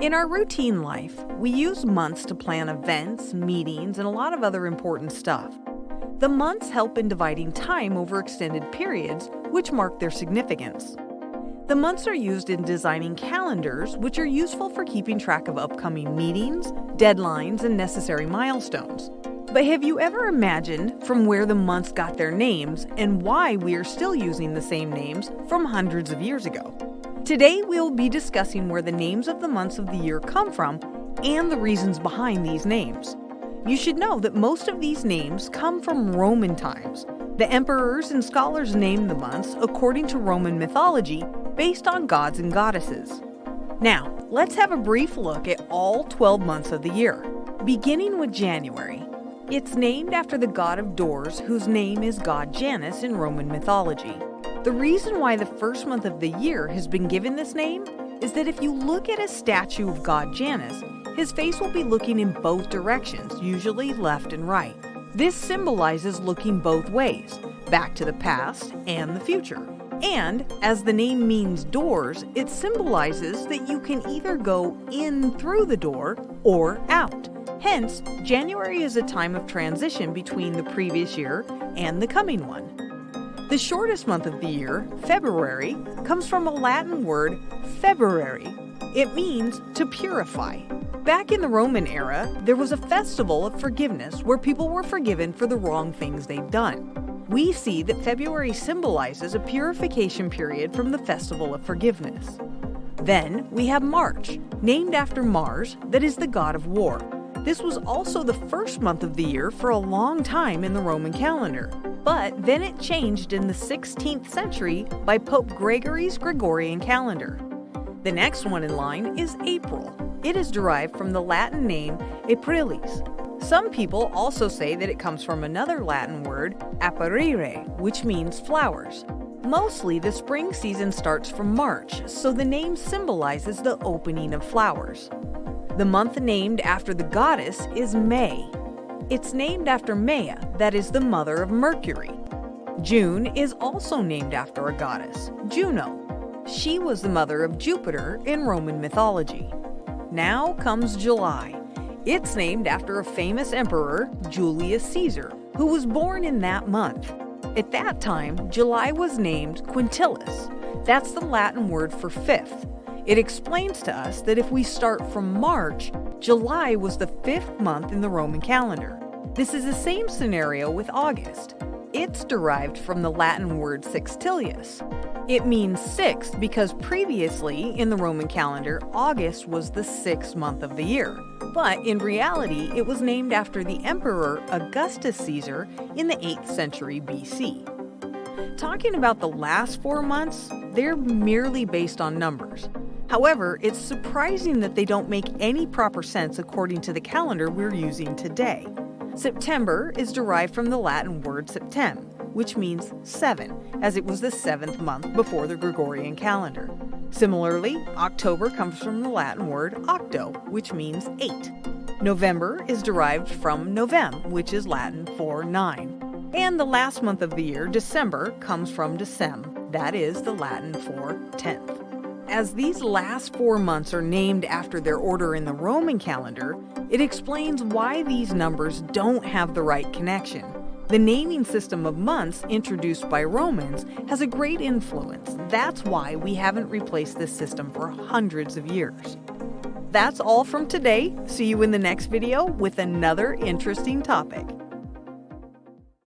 In our routine life, we use months to plan events, meetings, and a lot of other important stuff. The months help in dividing time over extended periods, which mark their significance. The months are used in designing calendars, which are useful for keeping track of upcoming meetings, deadlines, and necessary milestones. But have you ever imagined from where the months got their names and why we are still using the same names from hundreds of years ago? Today, we'll be discussing where the names of the months of the year come from and the reasons behind these names. You should know that most of these names come from Roman times. The emperors and scholars named the months according to Roman mythology based on gods and goddesses. Now, let's have a brief look at all 12 months of the year, beginning with January. It's named after the god of doors, whose name is god Janus in Roman mythology. The reason why the first month of the year has been given this name is that if you look at a statue of god Janus, his face will be looking in both directions, usually left and right. This symbolizes looking both ways, back to the past and the future. And, as the name means doors, it symbolizes that you can either go in through the door or out. Hence, January is a time of transition between the previous year and the coming one. The shortest month of the year, February, comes from a Latin word, February. It means to purify. Back in the Roman era, there was a festival of forgiveness where people were forgiven for the wrong things they'd done. We see that February symbolizes a purification period from the festival of forgiveness. Then we have March, named after Mars, that is the god of war. This was also the first month of the year for a long time in the Roman calendar. But then it changed in the 16th century by Pope Gregory's Gregorian calendar. The next one in line is April. It is derived from the Latin name Aprilis. Some people also say that it comes from another Latin word, aparire, which means flowers. Mostly the spring season starts from March, so the name symbolizes the opening of flowers. The month named after the goddess is May. It's named after Maia, that is the mother of Mercury. June is also named after a goddess, Juno. She was the mother of Jupiter in Roman mythology. Now comes July. It's named after a famous emperor, Julius Caesar, who was born in that month. At that time, July was named Quintilis. That's the Latin word for fifth. It explains to us that if we start from March, July was the fifth month in the Roman calendar. This is the same scenario with August. It's derived from the Latin word sextilius. It means sixth because previously in the Roman calendar, August was the sixth month of the year. But in reality, it was named after the emperor Augustus Caesar in the 8th century BC. Talking about the last 4 months, they're merely based on numbers. However, it's surprising that they don't make any proper sense according to the calendar we're using today. September is derived from the Latin word septem, which means 7, as it was the 7th month before the Gregorian calendar. Similarly, October comes from the Latin word octo, which means 8. November is derived from novem, which is Latin for 9. And the last month of the year, December, comes from decem, that is the Latin for 10th. As these last 4 months are named after their order in the Roman calendar, it explains why these numbers don't have the right connection. The naming system of months introduced by Romans has a great influence. That's why we haven't replaced this system for hundreds of years. That's all from today. See you in the next video with another interesting topic.